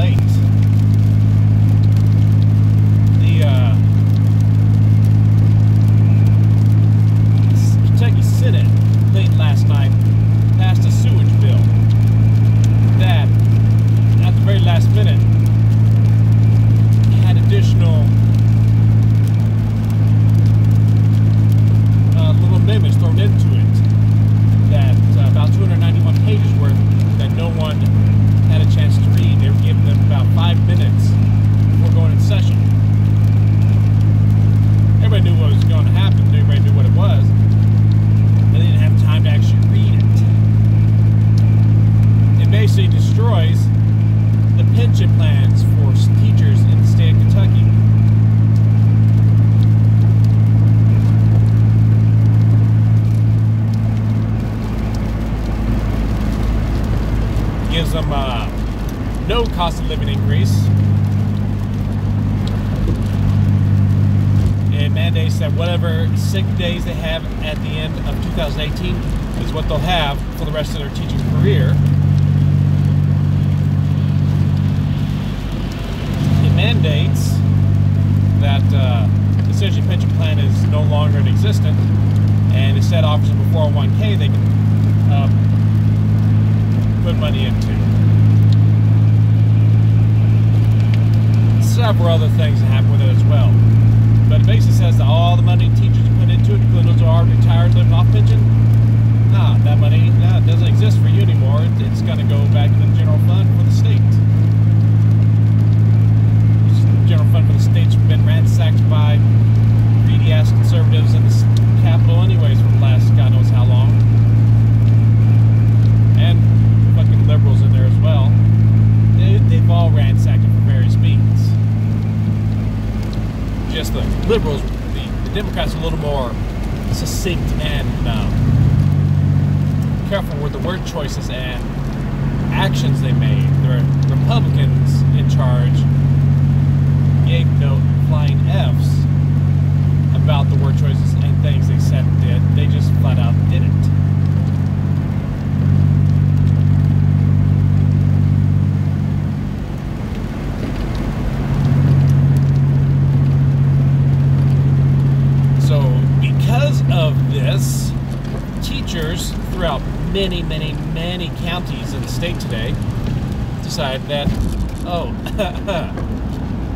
late. The Kentucky Senate late last night passed a sewage bill that, at the very last minute, had additional little amendments thrown into it. That about 291 pages worth that no one had a chance to read. They were giving them about 5 minutes before going in session. Everybody knew what was going to happen. Everybody knew what it was. They didn't have time to actually read it. It basically destroys the pension plans for teachers in the state of Kentucky. Gives them no cost of living increase. It mandates that whatever sick days they have at the end of 2018 is what they'll have for the rest of their teaching career. It mandates that essentially pension plan is no longer in existence, and instead offers them a 401k they can put money into. Several other things that happen with it as well. But it basically says that all the money teachers put into it, including those who are retired, living off pension, that money doesn't exist for you anymore. It's going to go back to the general fund for the state. The general fund for the state's been ransacked by greedy-ass conservatives in the Capitol anyways for the last God knows how long. And fucking liberals in there as well. They've all ransacked it for various means. Just the liberals, the Democrats are a little more succinct and careful with the word choices and actions they made. The Republicans in charge gave no flying F's about the word choices and things they said and did. They just flat out did it. Of this, teachers throughout many counties in the state today decided that,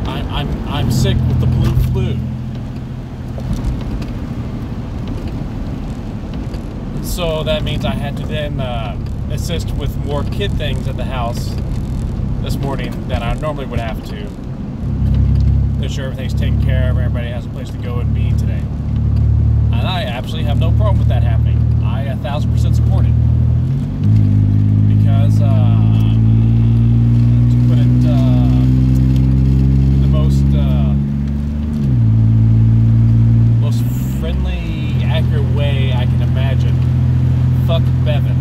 I'm sick with the blue flu. So that means I had to then assist with more kid things at the house this morning than I normally would have to. Make sure everything's taken care of, everybody has a place to go and be today. And I absolutely have no problem with that happening. I 1000% support it. Because, to put it the most friendly, accurate way I can imagine, fuck Bevin.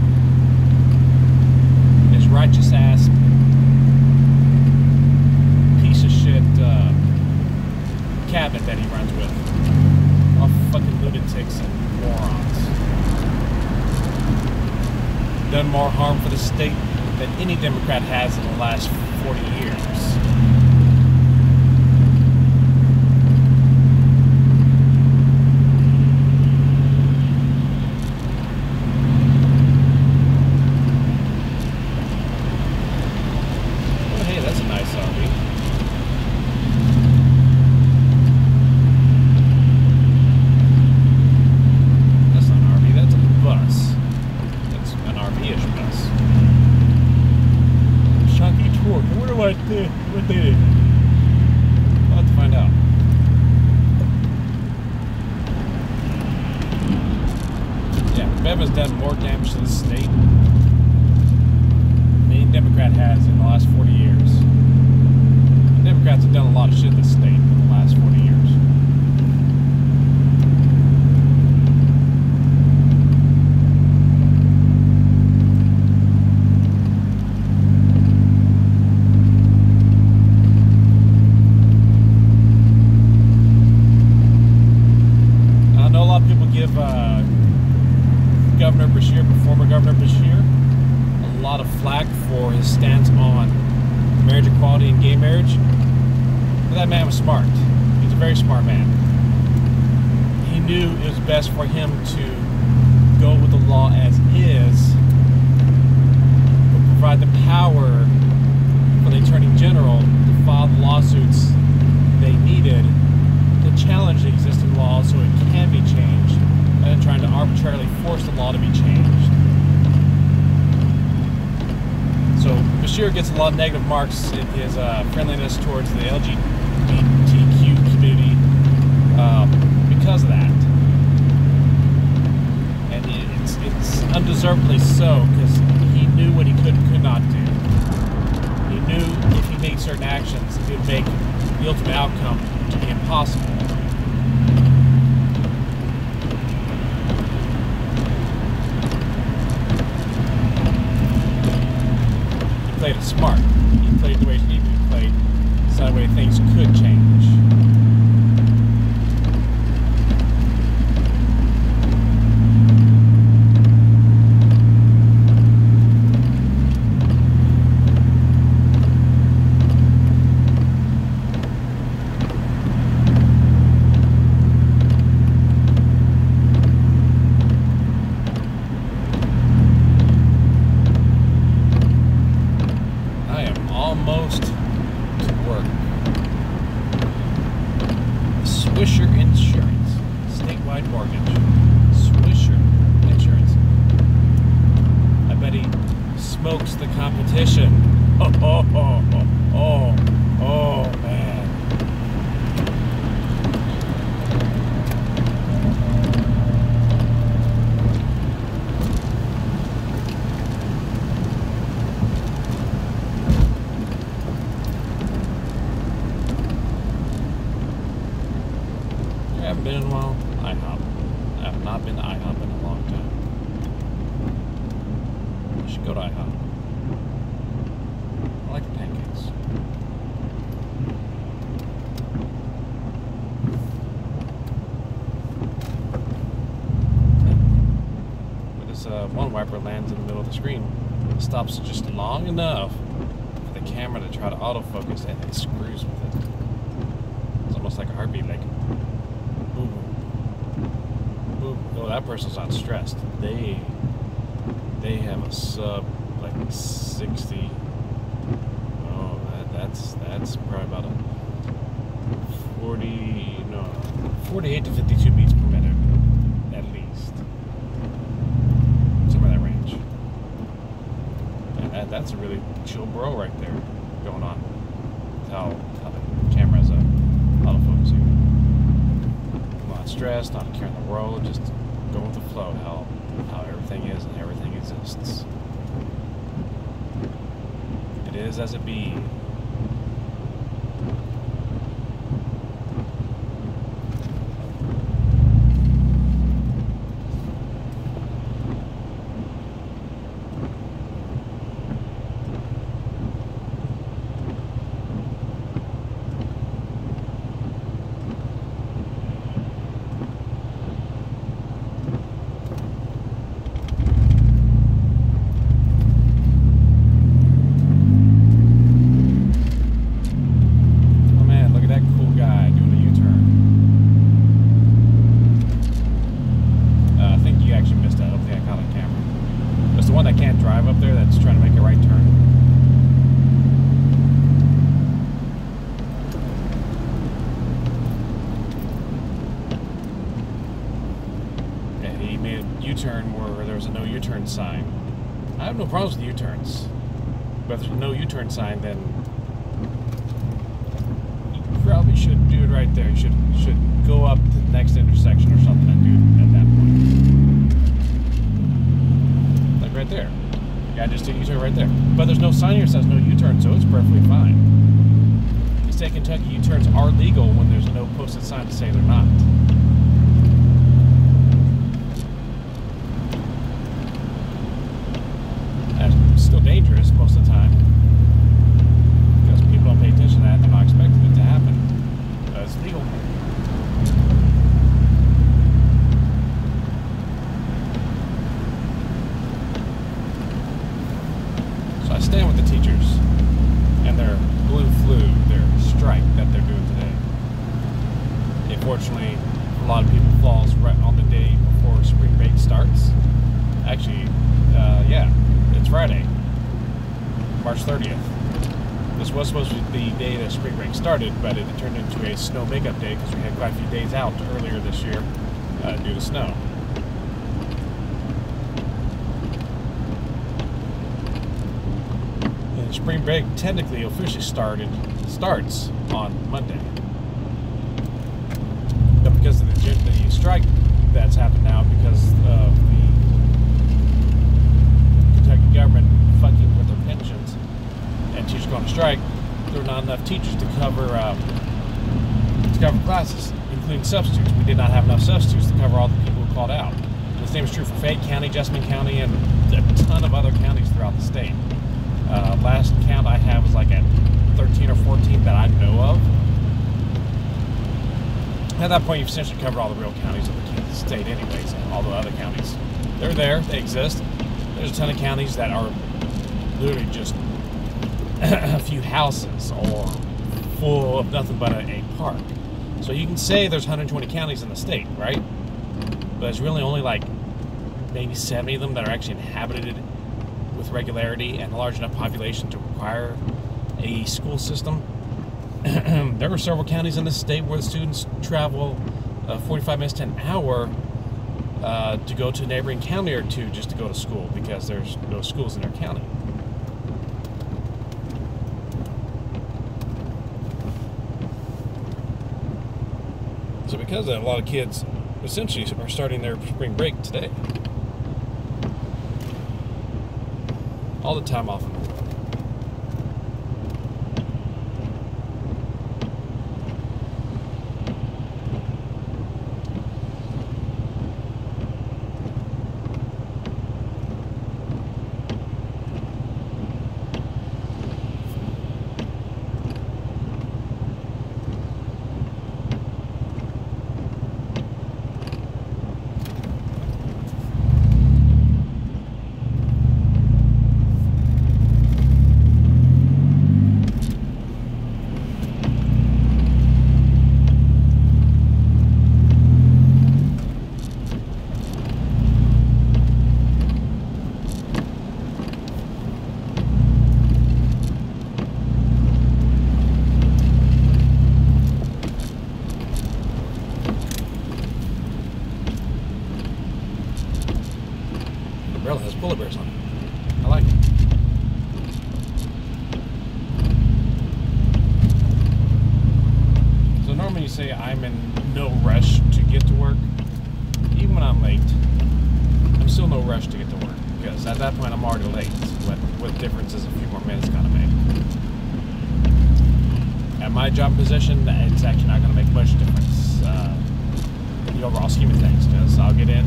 His righteous ass, piece of shit cabinet that he runs with. All fucking lunatics and morons. Done more harm for the state than any Democrat has in the last 40 years. Oh, hey, that's a nice RV. What they did. I'll have to find out. Yeah, Bevin's done more damage to the state than any Democrat has in the last 40 years. The Democrats have done a lot of shit to the state in the last 40 years. Governor Beshear, former Governor Beshear, a lot of flack for his stance on marriage equality. equality in gay marriage. But that man was smart. He's a very smart man. He knew it was best for him to go with the law as is, but provide the power for the Attorney General to file the lawsuits they needed to challenge the existing law so it can be changed, rather than trying to arbitrarily force the law to be changed. So Beshear gets a lot of negative marks in his friendliness towards the LGBTQ community because of that. And it's undeservedly so, because he knew what he could and could not do. He knew if he made certain actions, it would make the ultimate outcome to be impossible. He played it smart. He played the way he needed to be played, so that way things could change. Almost to work. Swisher Insurance, statewide mortgage. Swisher Insurance. I bet he smokes the competition. Oh, man. I haven't been in a while. IHOP. I have not been to IHOP in a long time. I should go to IHOP. I like the pancakes. But this one wiper lands in the middle of the screen. It stops just long enough for the camera to try to autofocus, and it screws with it. It's almost like a heartbeat, like boom, boom. Oh, that person's not stressed. They have a sub like 60. Oh, that's probably about a 48 to 52 beats per minute at least. Somewhere in that range. And that's a really chill bro right there going on. How the camera's autofocusing. Not stressed, not caring the world, just going with the flow, how everything is and everything exists. It is as it be. Drive up there that's trying to make a right turn. Yeah, he made a U-turn where there was a no U-turn sign. I have no problems with U-turns, but if there's no U-turn sign, then you probably shouldn't do it right there. You should go up to the next intersection or something and do it at that point. Like right there. Yeah, just take a U-turn right there. But there's no sign here that says no U-turn, so it's perfectly fine. In the state of Kentucky, U-turns are legal when there's no posted sign to say they're not. And it's still dangerous most of the time, because people don't pay attention to that and they're not expecting it to happen. But it's legal. I stand with the teachers and their blue flu, their strike that they're doing today. Unfortunately, a lot of people falls right on the day before spring break starts. Actually, yeah, it's Friday, March 30th. This was supposed to be the day that spring break started, but it turned into a snow makeup day because we had quite a few days out earlier this year due to snow. And spring break technically officially starts on Monday. But because of the strike that's happened now because of the Kentucky government fucking with their pensions and teachers going on strike, there were not enough teachers to cover classes, including substitutes. We did not have enough substitutes to cover all the people who called out. The same is true for Fayette County, Jessamine County, and a ton of other counties throughout the state. Last count I have was like at 13 or 14 that I know of. At that point, you've essentially covered all the real counties of the state anyways, and all the other counties. They're there, they exist. There's a ton of counties that are literally just a few houses or full of nothing but a park. So you can say there's 120 counties in the state, right? But there's really only like maybe 70 of them that are actually inhabited with regularity and a large enough population to require a school system. There are several counties in the state where the students travel 45 minutes to an hour to go to a neighboring county or two just to go to school because there's no schools in their county. So because of that, a lot of kids essentially are starting their spring break today. All the time off. Umbrella has polar bears on it. I like it. So normally you say I'm in no rush to get to work. Even when I'm late, I'm still no rush to get to work because at that point I'm already late. What difference is a few more minutes gonna make? At my job position, it's actually not gonna make much difference in the overall scheme of things because I'll get in.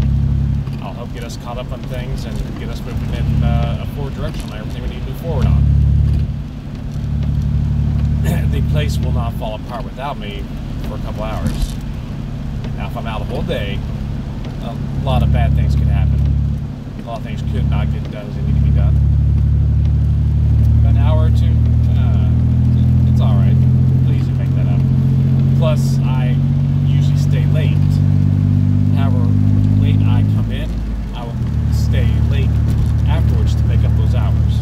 I'll help get us caught up on things and get us moving in a forward direction on everything we need to move forward on. The place will not fall apart without me for a couple hours. Now, if I'm out the whole day, a lot of bad things could happen. A lot of things could not get done as they need to be done. An hour or two, it's alright. Please make that up. Plus, I usually stay late. However late I come in, I will stay late afterwards to make up those hours.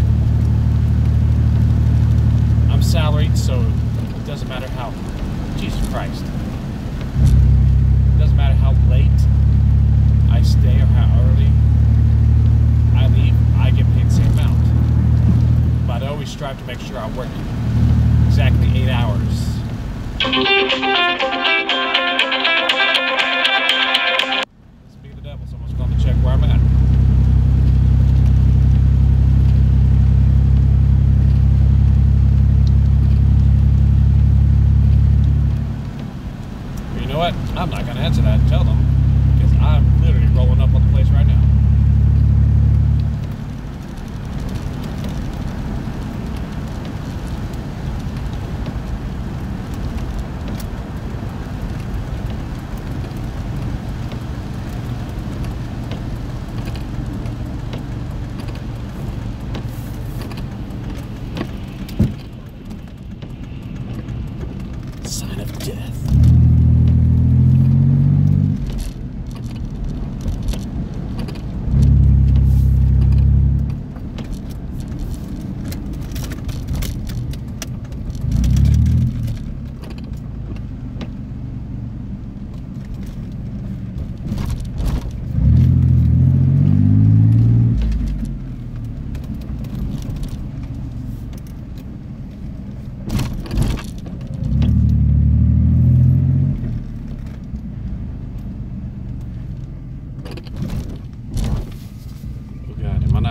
I'm salaried, so it doesn't matter how, Jesus Christ. It doesn't matter how late I stay or how early I leave, I get paid the same amount. But I always strive to make sure I work exactly 8 hours. Where I'm at. But you know what? I'm not going to answer that and tell them because I'm literally rolling up on the place right now.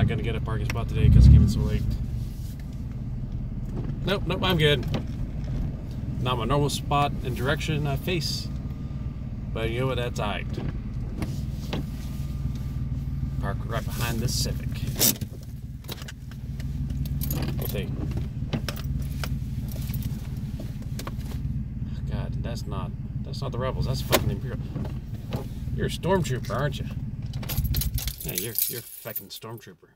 not going to get a parking spot today because it came in so late. Nope, I'm good. Not my normal spot and direction I face. But you know what, that's alright. Park right behind this Civic. We'll see. God, that's not the Rebels, that's fucking Imperial. You're a stormtrooper, aren't you? Yeah, you're a fucking stormtrooper.